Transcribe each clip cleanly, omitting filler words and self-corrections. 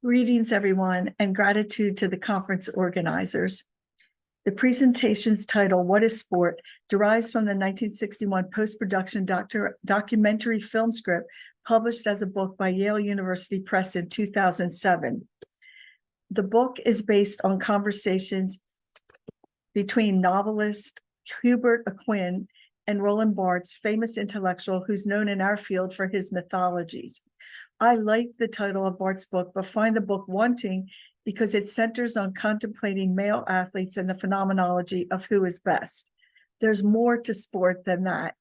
Greetings, everyone, and gratitude to the conference organizers. The presentation's title, What is Sport?, derives from the 1961 post-production documentary film script published as a book by Yale University Press in 2007. The book is based on conversations between novelist Hubert Aquin and Roland Barthes, famous intellectual who's known in our field for his mythologies. I like the title of Bart's book, but find the book wanting because it centers on contemplating male athletes and the phenomenology of who is best. There's more to sport than that.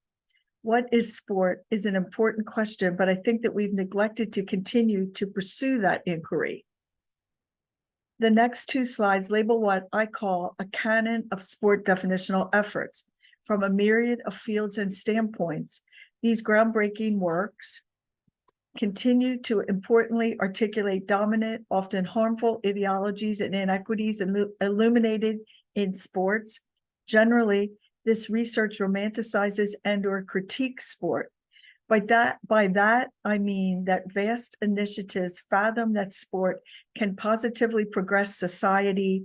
What is sport is an important question, but I think that we've neglected to continue to pursue that inquiry. The next two slides label what I call a canon of sport definitional efforts. From a myriad of fields and standpoints, these groundbreaking works continue to importantly articulate dominant, often harmful ideologies and inequities illuminated in sports. Generally, this research romanticizes and/or critiques sport. By that, I mean that vast initiatives fathom that sport can positively progress society,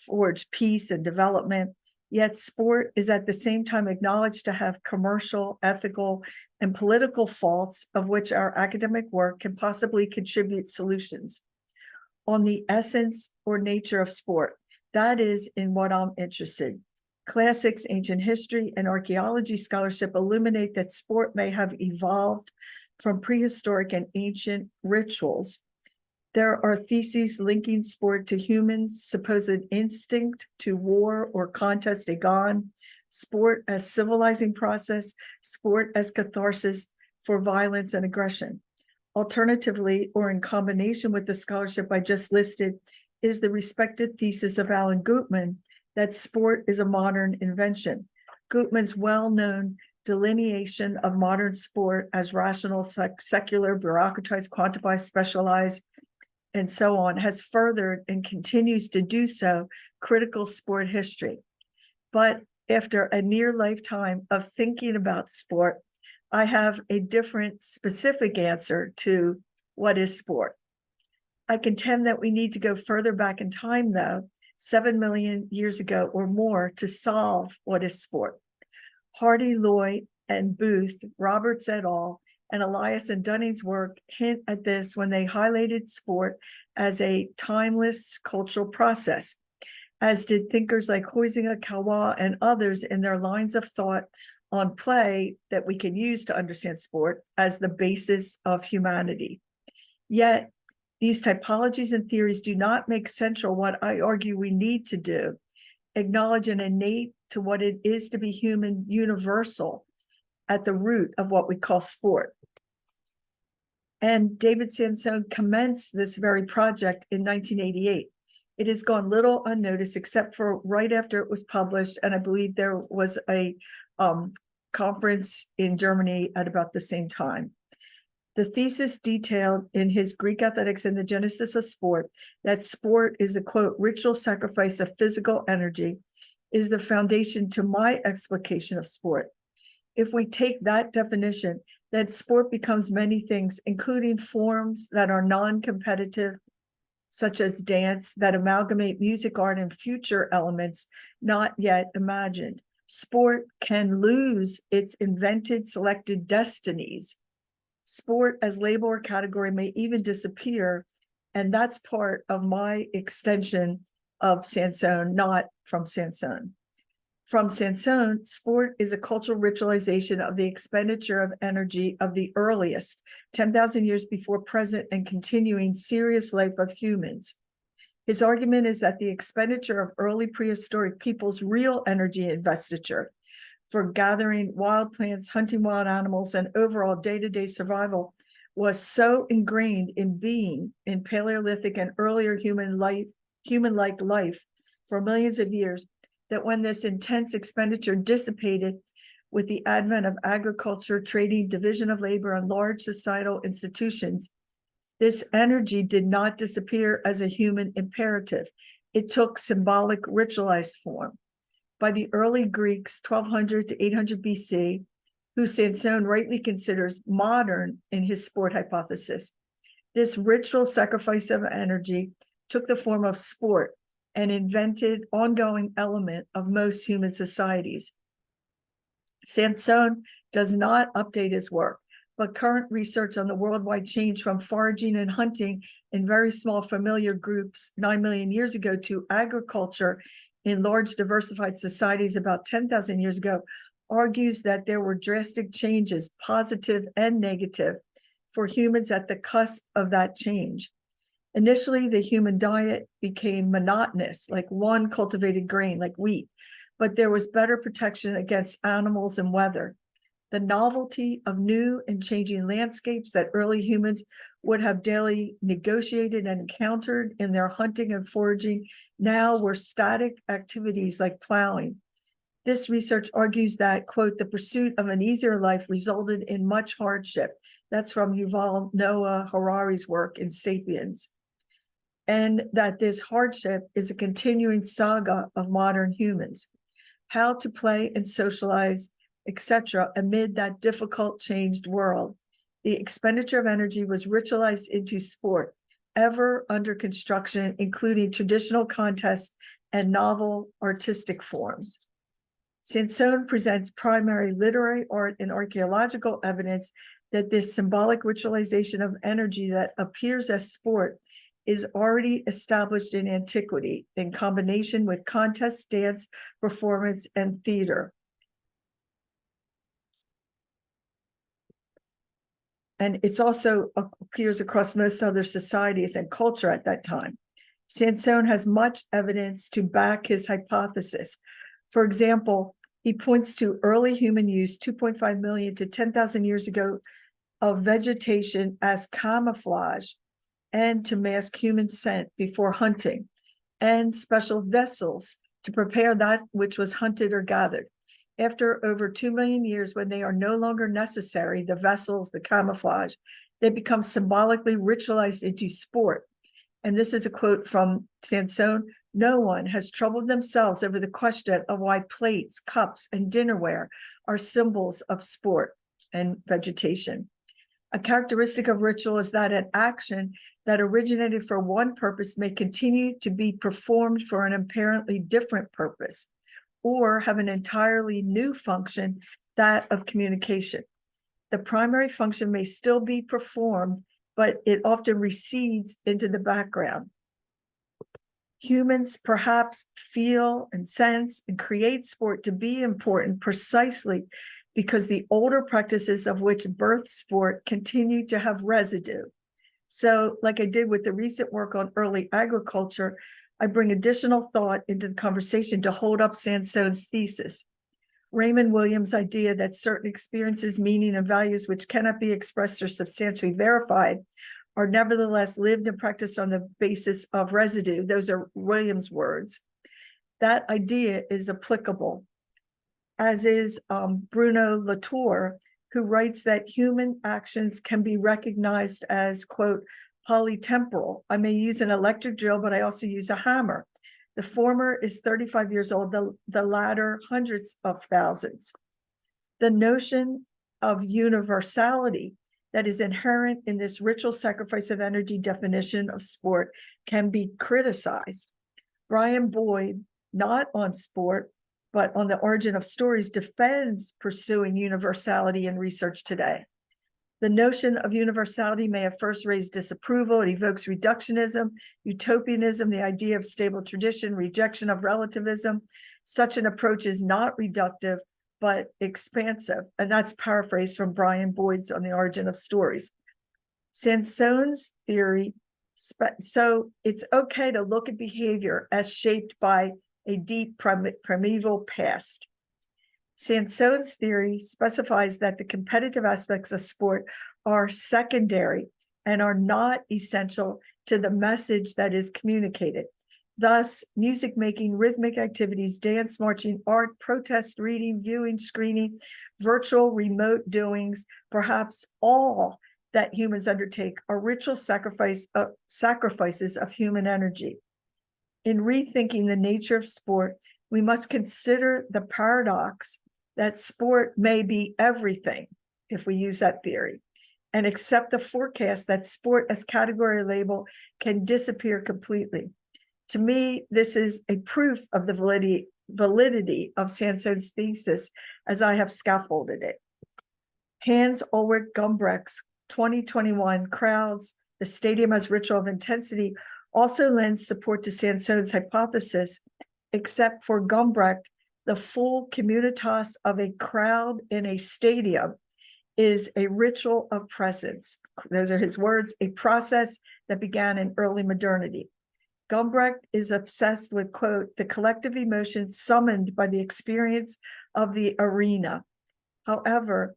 forge peace and development, yet sport is at the same time acknowledged to have commercial, ethical, and political faults of which our academic work can possibly contribute solutions. On the essence or nature of sport, that is in what I'm interested. Classics, ancient history, and archaeology scholarship illuminate that sport may have evolved from prehistoric and ancient rituals. There are theses linking sport to humans' supposed instinct to war or contest gone, sport as civilizing process, sport as catharsis for violence and aggression. Alternatively, or in combination with the scholarship I just listed, is the respected thesis of Alan Gutman that sport is a modern invention. Gutman's well-known delineation of modern sport as rational, secular, bureaucratized, quantified, specialized, and so on, has furthered and continues to do so critical sport history. But after a near lifetime of thinking about sport, I have a different specific answer to what is sport. I contend that we need to go further back in time, though, 7 million years ago or more, to solve what is sport. Hardy, Loy, and Booth, Roberts et al., and Elias and Dunning's work hint at this when they highlighted sport as a timeless cultural process, as did thinkers like Huizinga, Kawa, and others in their lines of thought on play that we can use to understand sport as the basis of humanity. Yet, these typologies and theories do not make central what I argue we need to do, acknowledge an innate to what it is to be human universal at the root of what we call sport. And David Sansone commenced this very project in 1988. It has gone little unnoticed except for right after it was published, and I believe there was a conference in Germany at about the same time. The thesis detailed in his Greek Athletics and the Genesis of Sport that sport is the, quote, ritual sacrifice of physical energy is the foundation to my explication of sport. If we take that definition, then sport becomes many things, including forms that are non-competitive, such as dance, that amalgamate music, art, and future elements not yet imagined. Sport can lose its invented, selected destinies. Sport as label or category may even disappear, and that's part of my extension of Sansone, not from Sansone. From Sansone, sport is a cultural ritualization of the expenditure of energy of the earliest, 10,000 years before present and continuing serious life of humans. His argument is that the expenditure of early prehistoric people's real energy investiture for gathering wild plants, hunting wild animals, and overall day-to-day survival was so ingrained in being in Paleolithic and earlier human-like life for millions of years that when this intense expenditure dissipated with the advent of agriculture, trading, division of labor, and large societal institutions, this energy did not disappear as a human imperative. It took symbolic ritualized form. By the early Greeks, 1200 to 800 BC, who Sansone rightly considers modern in his sport hypothesis, This ritual sacrifice of energy took the form of sport, an invented ongoing element of most human societies. Sansone does not update his work, but current research on the worldwide change from foraging and hunting in very small familiar groups 9 million years ago to agriculture in large diversified societies about 10,000 years ago argues that there were drastic changes, positive and negative, for humans at the cusp of that change. Initially, the human diet became monotonous, like one cultivated grain, like wheat, but there was better protection against animals and weather. The novelty of new and changing landscapes that early humans would have daily negotiated and encountered in their hunting and foraging now were static activities like plowing. This research argues that, quote, the pursuit of an easier life resulted in much hardship. That's from Yuval Noah Harari's work in Sapiens. And that this hardship is a continuing saga of modern humans. How to play and socialize, etc., amid that difficult, changed world. The expenditure of energy was ritualized into sport, ever under construction, including traditional contests and novel artistic forms. Sansone presents primary literary, art, and archaeological evidence that this symbolic ritualization of energy that appears as sport is already established in antiquity in combination with contest, dance, performance, and theater. And it's also appears across most other societies and culture at that time. Sansone has much evidence to back his hypothesis. For example, he points to early human use 2.5 million to 10,000 years ago of vegetation as camouflage and to mask human scent before hunting, and special vessels to prepare that which was hunted or gathered. After over 2 million years, when they are no longer necessary, the vessels, the camouflage, they become symbolically ritualized into sport. And this is a quote from Sansone: no one has troubled themselves over the question of why plates, cups, and dinnerware are symbols of sport and vegetation. A characteristic of ritual is that an action that originated for one purpose may continue to be performed for an apparently different purpose, or have an entirely new function, that of communication. The primary function may still be performed, but it often recedes into the background. Humans perhaps feel and sense and create sport to be important precisely because the older practices of which birth sport continue to have residue. So, like I did with the recent work on early agriculture, I bring additional thought into the conversation to hold up Sansone's thesis. Raymond Williams' idea that certain experiences, meaning, and values which cannot be expressed or substantially verified are nevertheless lived and practiced on the basis of residue. Those are Williams' words. That idea is applicable, as is Bruno Latour, who writes that human actions can be recognized as, quote, polytemporal. I may use an electric drill, but I also use a hammer. The former is 35 years old, the latter hundreds of thousands. The notion of universality that is inherent in this ritual sacrifice of energy definition of sport can be criticized. Brian Boyd, not on sport, but on the origin of stories, defends pursuing universality in research today. The notion of universality may have first raised disapproval. It evokes reductionism, utopianism, the idea of stable tradition, rejection of relativism. Such an approach is not reductive, but expansive. And that's paraphrased from Brian Boyd's On the Origin of Stories. Sansone's theory, so it's okay to look at behavior as shaped by a deep primeval past. Sansone's theory specifies that the competitive aspects of sport are secondary and are not essential to the message that is communicated. Thus, music making, rhythmic activities, dance, marching, art, protest, reading, viewing, screening, virtual, remote doings, perhaps all that humans undertake are ritual sacrifices of human energy. In rethinking the nature of sport, we must consider the paradox that sport may be everything, if we use that theory, and accept the forecast that sport as category label can disappear completely. To me, this is a proof of the validity of Sanson's thesis as I have scaffolded it. Hans Ulrich Gumbrecht's 2021 crowds, the stadium as ritual of intensity, also lends support to Sanson's hypothesis, except for Gumbrecht, the full communitas of a crowd in a stadium is a ritual of presence. Those are his words, a process that began in early modernity. Gumbrecht is obsessed with, quote, the collective emotions summoned by the experience of the arena. However,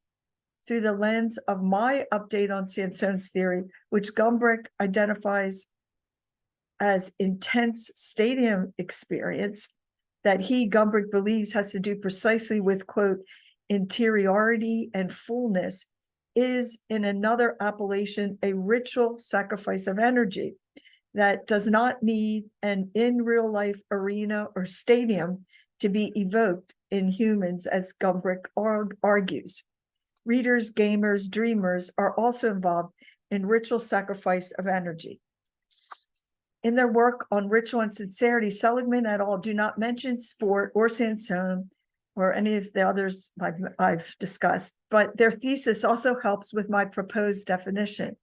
through the lens of my update on Sanson's theory, which Gumbrecht identifies as intense stadium experience, that Gumbrecht believes has to do precisely with, quote, interiority and fullness, is in another appellation a ritual sacrifice of energy that does not need an in real life arena or stadium to be evoked in humans, as Gumbrecht argues. Readers, gamers, dreamers are also involved in ritual sacrifice of energy. In their work on ritual and sincerity, Seligman et al. Do not mention sport or Sanson or any of the others I've discussed, but their thesis also helps with my proposed definition.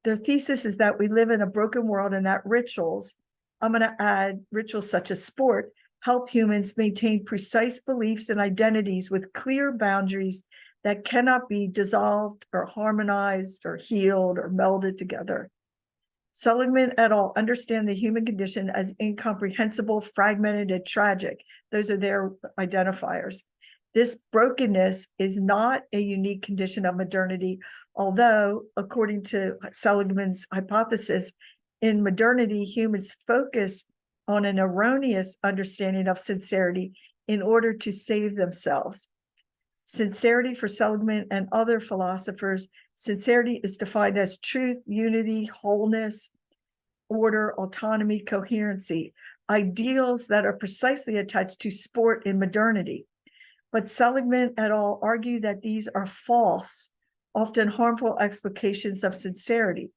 Their thesis is that we live in a broken world and that rituals, I'm going to add rituals such as sport, help humans maintain precise beliefs and identities with clear boundaries that cannot be dissolved or harmonized or healed or melded together. Seligman et al. Understand the human condition as incomprehensible, fragmented, and tragic. Those are their identifiers. This brokenness is not a unique condition of modernity, although, according to Seligman's hypothesis, in modernity, humans focus on an erroneous understanding of sincerity in order to save themselves. Sincerity for Seligman and other philosophers, sincerity is defined as truth, unity, wholeness, order, autonomy, coherency, ideals that are precisely attached to sport in modernity. But Seligman et al. Argue that these are false, often harmful explications of sincerity.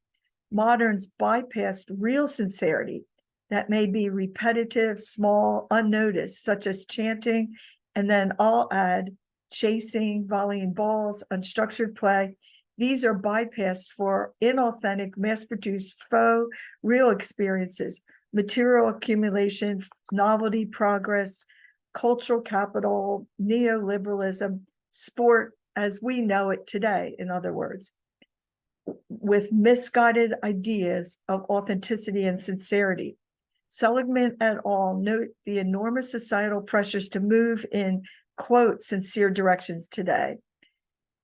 Moderns bypassed real sincerity that may be repetitive, small, unnoticed, such as chanting, and then I'll add chasing, volleying balls, unstructured play. These are bypassed for inauthentic, mass-produced, faux, real experiences, material accumulation, novelty, progress, cultural capital, neoliberalism, sport as we know it today, in other words, with misguided ideas of authenticity and sincerity. Seligman et al. Note the enormous societal pressures to move in, quote, sincere directions today.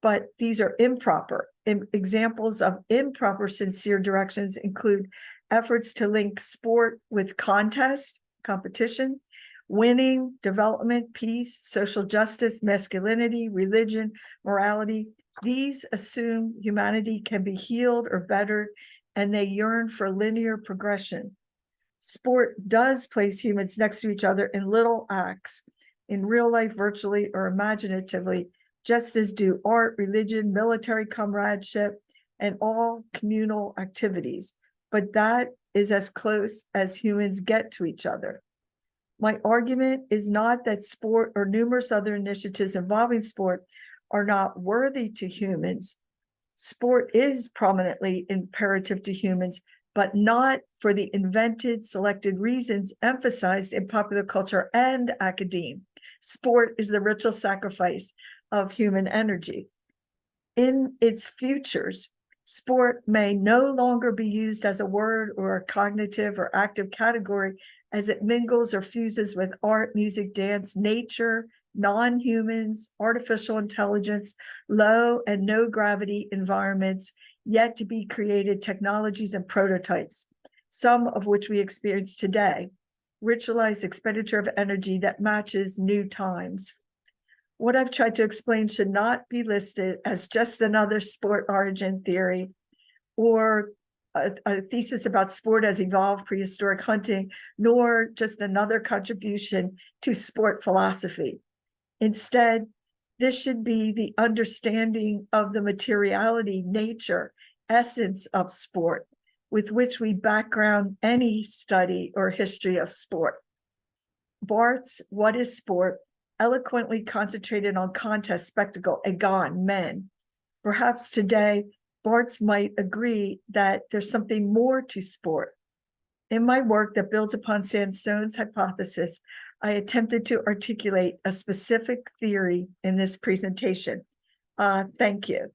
But these are improper. Examples of improper sincere directions include efforts to link sport with contest, competition, winning, development, peace, social justice, masculinity, religion, morality. These assume humanity can be healed or bettered, and they yearn for linear progression. Sport does place humans next to each other in little acts, in real life, virtually or imaginatively, just as do art, religion, military comradeship, and all communal activities. But that is as close as humans get to each other. My argument is not that sport or numerous other initiatives involving sport are not worthy to humans. Sport is prominently imperative to humans, but not for the invented, selected reasons emphasized in popular culture and academia. Sport is the ritual sacrifice of human energy. In its futures, sport may no longer be used as a word or a cognitive or active category as it mingles or fuses with art, music, dance, nature, non-humans, artificial intelligence, low and no gravity environments, yet to be created technologies and prototypes, some of which we experience today, ritualized expenditure of energy that matches new times. What I've tried to explain should not be listed as just another sport origin theory or a thesis about sport as evolved prehistoric hunting, nor just another contribution to sport philosophy. Instead, This should be the understanding of the materiality, nature, essence of sport, with which we background any study or history of sport. Barth's What is Sport eloquently concentrated on contest, spectacle, agon, men. Perhaps today, Barth's might agree that there's something more to sport. In my work that builds upon Sandstone's hypothesis, I attempted to articulate a specific theory in this presentation. Thank you.